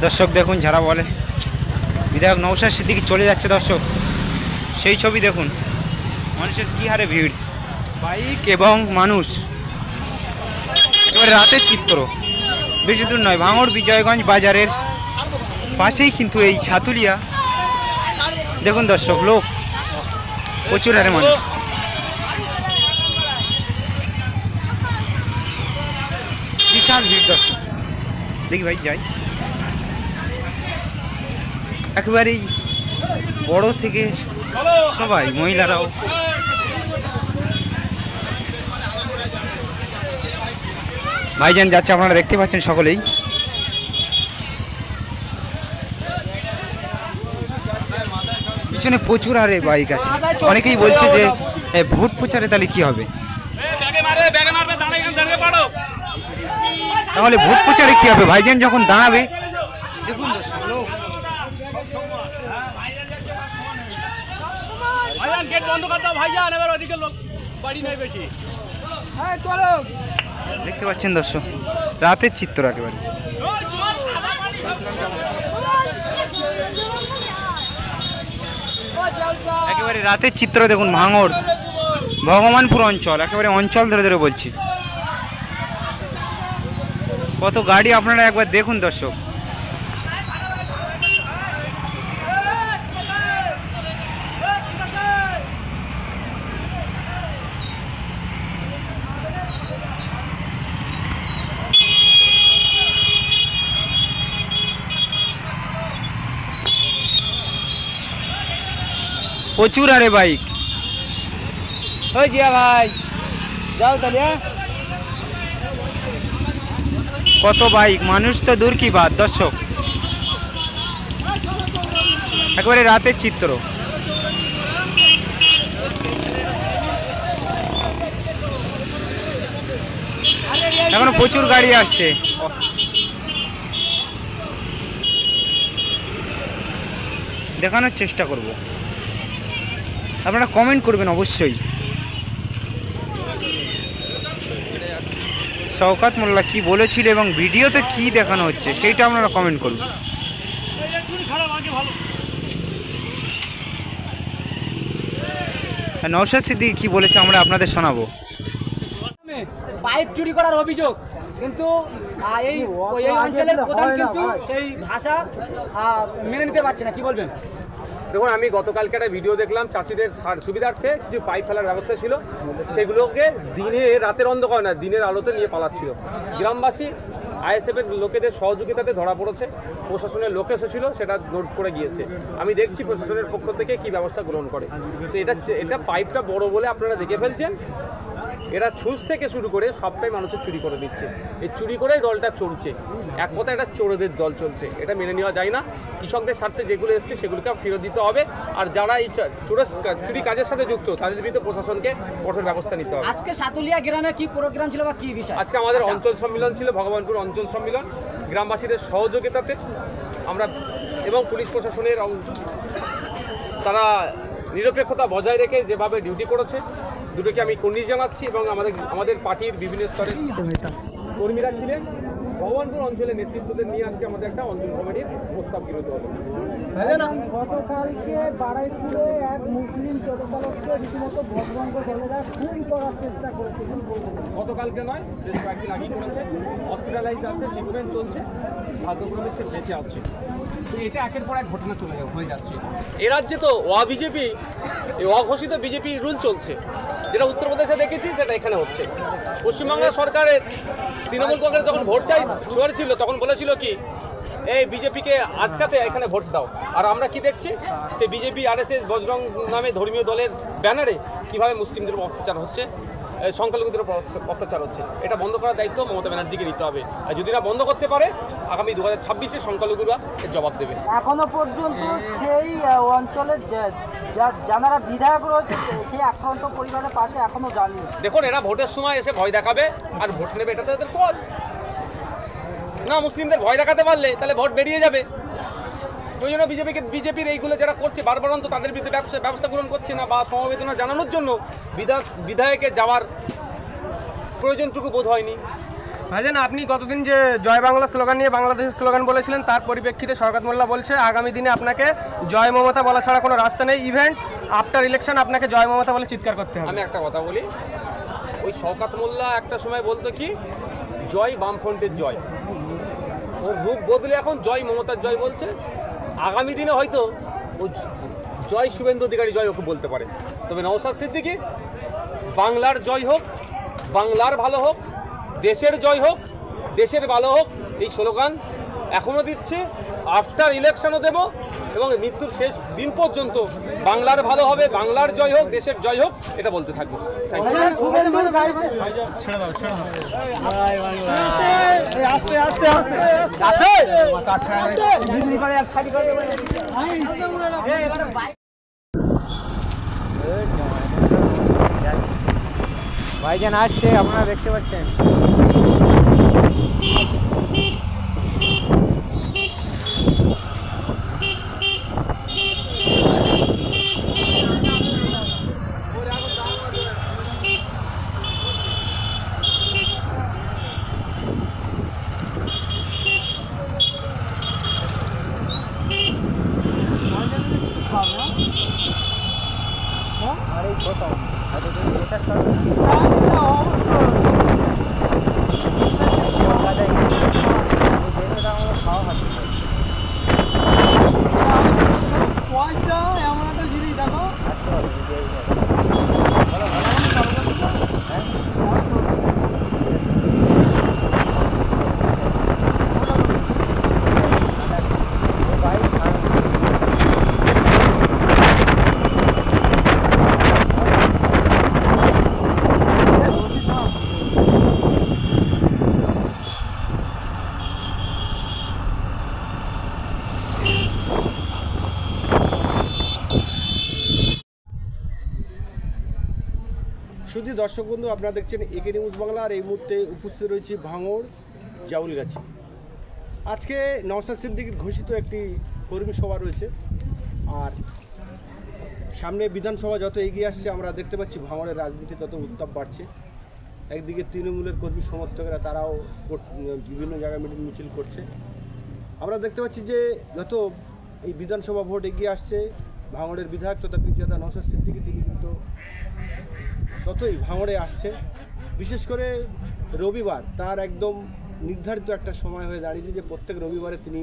দর্শক দেখুন যারা বলে বিধায়ক নওশাদ সিদ্দিকী চলে যাচ্ছে, দর্শক সেই ছবি দেখুন। মানুষের কী হারে ভিড়, বাইক এবং মানুষ। এবার রাতের চিত্র, বেশি দূর নয়, ভাঙড় বিজয়গঞ্জ বাজারের পাশেই কিন্তু এই ছাতুলিয়া। দেখুন দর্শক, লোক প্রচুর হারে মানুষ। বিশাল ভিড় দর্শক, দেখি ভাই যাই। একেবারেই বড় থেকে সবাই, মহিলারাও। ভাইজান যাচ্ছে, আপনারা দেখতে পাচ্ছেন সকলেই। পিছনে প্রচুর হারে বাইক আছে। অনেকেই বলছে যে ভোট প্রচারে তাহলে কি হবে, তাহলে ভোট প্রচারে কি হবে? ভাইজান যখন দাঁড়াবে, দেখুন লোক দেখতে পাচ্ছেন দর্শক, রাতের চিত্র একেবারে। একেবারে রাতের চিত্র দেখুন, ভাঙড় ভগবানপুর অঞ্চল, একেবারে অঞ্চল ধরে ধরে বলছি। কত গাড়ি আপনারা একবার দেখুন দর্শক। প্রচুর আরে বাইক। ওই জিয়া ভাই যাও তাহলে। কত বাইক, মানুষ তো দূর কি বাদ দর্শক। একেবারে রাতের চিত্র। এখনো প্রচুর গাড়ি আসছে। দেখানোর চেষ্টা করব, আপনারা কমেন্ট করবেন অবশ্যই। শওকত মোল্লা কি বলেছিল এবং ভিডিওতে কি দেখানো হচ্ছে সেইটা আপনারা কমেন্ট করবেন। নওশাদ সিদ্দিকী কি বলেছে আমরা আপনাদের শোনাবো। পাইপ চুরি করার অভিযোগ, কিন্তু এই অঞ্চলের প্রধান কিন্তু সেই ভাষা মেনে নিতে পারছে না, কি বলবেন? দেখুন, আমি গতকালকে একটা ভিডিও দেখলাম, চাষিদের সুবিধার্থে কিছু পাইপ ফেলার ব্যবস্থা ছিল, সেগুলোকে দিনে রাতের অন্ধকার না, দিনের আলোতে নিয়ে পালাচ্ছিল। গ্রামবাসী আইএসএফের লোকেদের সহযোগিতাতে ধরা পড়েছে, প্রশাসনের লোক এসেছিল, সেটা নোট করে গিয়েছে। আমি দেখছি প্রশাসনের পক্ষ থেকে কি ব্যবস্থা গ্রহণ করে। তো এটা পাইপটা বড় বলে আপনারা দেখে ফেলছেন। এরা ছুঁচ থেকে শুরু করে সবটাই মানুষের চুরি করে দিচ্ছে। এই চুরি করেই দলটা চলছে। এক কথা, এটা চোরদের দল চলছে, এটা মেনে নেওয়া যায় না। কৃষকদের স্বার্থে যেগুলো এসছে সেগুলোকে ফেরত দিতে হবে। আর যারা এই চুরি কাজের সাথে যুক্ত, তাদের বিরুদ্ধে প্রশাসনকে কঠোর ব্যবস্থা নিতে হবে। আজকে সাতুলিয়া গ্রামে কি প্রোগ্রাম ছিল বা কি বিষয়? আজকে আমাদের অঞ্চল সম্মেলন ছিল, ভগবানপুর অঞ্চল সম্মেলন। গ্রামবাসীদের সহযোগিতাতে আমরা এবং পুলিশ প্রশাসনের তারা নিরপেক্ষতা বজায় রেখে যেভাবে ডিউটি করেছে, দুটোকে আমি কুর্নিশ জানাচ্ছি। এবং আমাদের পার্টির বিভিন্ন স্তরের কর্মীরা ছিলেন। ভগবানপুর অঞ্চলের নেতৃত্বদের নিয়ে আজকে আমাদের একটা অঞ্চল কমিটির প্রস্তাব গৃহীত হলো। গতকালকে বারাইপুরে এক মুসলিম টোটোচালককে রীতিমতো ভদ্রঙ্গ ছেলেরা খুন করার চেষ্টা করেছে। গতকালকে নয়, বেশ কয়েকদিন আগেই করেছে। হসপিটালাইজ আছে, ট্রিটমেন্ট চলছে, ভাগ্যক্রমে সে বেঁচে আছে। তো এটা একের পর এক ঘটনা হয়ে যাচ্ছে। এ রাজ্যে তো বিজেপি, এই অঘোষিত বিজেপি রুল চলছে। যেটা উত্তরপ্রদেশে দেখেছি, সেটা এখানে হচ্ছে। পশ্চিমবাংলা সরকারের তৃণমূল কংগ্রেস যখন ভোট ছিল, তখন বলেছিল কি, এই বিজেপিকে আটকাতে এখানে ভোট দাও। আর আমরা কি দেখছি, সে বিজেপি আরএসএস বজরং নামে ধর্মীয় দলের ব্যানারে কিভাবে মুসলিমদের অত্যাচার হচ্ছে, সংখ্যালঘুদের উপর অত্যাচার হচ্ছে। এটা বন্ধ করার দায়িত্ব মমতা ব্যানার্জিকে নিতে হবে। আর যদি না বন্ধ করতে পারে, আগামী 2026-এ সংখ্যালঘুরা জবাব দেবে। এখনো পর্যন্ত সেই অঞ্চলের যারা বিধায়ক রয়েছে সেই আক্রান্ত পরিবারের পাশে এখনো জানি। দেখুন, এরা ভোটের সময় এসে ভয় দেখাবে আর ভোট নেবে, এটা তো এদের পথ না। মুসলিমদের ভয় দেখাতে পারলে তাহলে ভোট বেরিয়ে যাবে। ওই জন্য বিজেপির এইগুলো যারা করছে বারবার, তো তাদের বিরুদ্ধে ব্যবস্থা গ্রহণ করছে না বা সমবেদনা জানানোর জন্য বিধায়কের যাওয়ার প্রয়োজনটুকু বোধ হয়নি। ভাইজান, আপনি গতদিন যে জয় বাংলা স্লোগান নিয়ে বাংলাদেশের স্লোগান বলেছিলেন, তার পরিপ্রেক্ষিতে শওকত মোল্লা বলছে আগামী দিনে আপনাকে জয় মমতা বলা ছাড়া কোনো রাস্তা নেই। ইভেন্ট আফটার ইলেকশন আপনাকে জয় মমতা বলে চিৎকার করতে হবে। আমি একটা কথা বলি, ওই শওকত মোল্লা একটা সময় বলতো কি জয় বামফ্রন্টের জয়, ওর রূপ বদলে এখন জয় মমতার জয় বলছে। আগামী দিনে হয়তো ও জয় শুভেন্দু অধিকারী জয় ওকে বলতে পারে। তবে নওশাদ সিদ্দিকী বাংলার জয় হোক, বাংলার ভালো হোক, দেশের জয় হোক, দেশের ভালো হোক, এই স্লোগান এখনও দিচ্ছে, আফটার ইলেকশনও দেব এবং মৃত্যুর শেষ দিন পর্যন্ত বাংলার ভালো হবে, বাংলার জয় হোক, দেশের জয় হোক, এটা বলতে থাকবো। থ্যাংক ভাইজান আসছে, আপনারা দেখতে পাচ্ছেন। শুধু দর্শক বন্ধু, আপনারা দেখছেন একে নিউজ বাংলা। আর এই মুহূর্তে উপস্থিত রয়েছি ভাঙড় জাউলগাছি। আজকে নওশাদ সিদ্দিকীর ঘোষিত একটি কর্মী সভা রয়েছে। আর সামনে বিধানসভা যত এগিয়ে আসছে আমরা দেখতে পাচ্ছি ভাঙড়ের রাজনীতি তত উত্তাপ বাড়ছে। একদিকে তৃণমূলের কর্মী সমর্থকেরা তারাও বিভিন্ন জায়গায় মিছিল করছে। আমরা দেখতে পাচ্ছি যে যত এই বিধানসভা ভোট এগিয়ে আসছে, ভাঙড়ের বিধায়ক তথা পীরজাদা নওশাদ সিদ্দিকী তিনি কিন্তু ততই ভাঙড়ে আসছে। বিশেষ করে রবিবার তার একদম নির্ধারিত একটা সময় হয়ে দাঁড়িয়েছে যে প্রত্যেক রবিবারে তিনি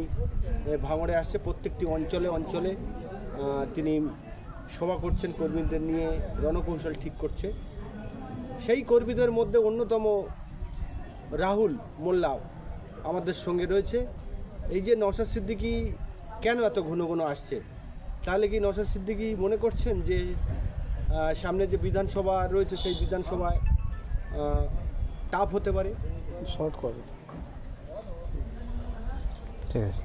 ভাঙড়ে আসছে। প্রত্যেকটি অঞ্চলে অঞ্চলে তিনি সভা করছেন, কর্মীদের নিয়ে রণকৌশল ঠিক করছে। সেই কর্মীদের মধ্যে অন্যতম রাহুল মোল্লা আমাদের সঙ্গে রয়েছে। এই যে নওশাদ সিদ্দিকী কেন এত ঘন ঘন আসছে, তাহলে কি নওশাদ সিদ্দিকী মনে করছেন যে সামনে যে বিধানসভা রয়েছে সেই বিধানসভায় টাফ হতে পারে? শর্ট করে, ঠিক আছে।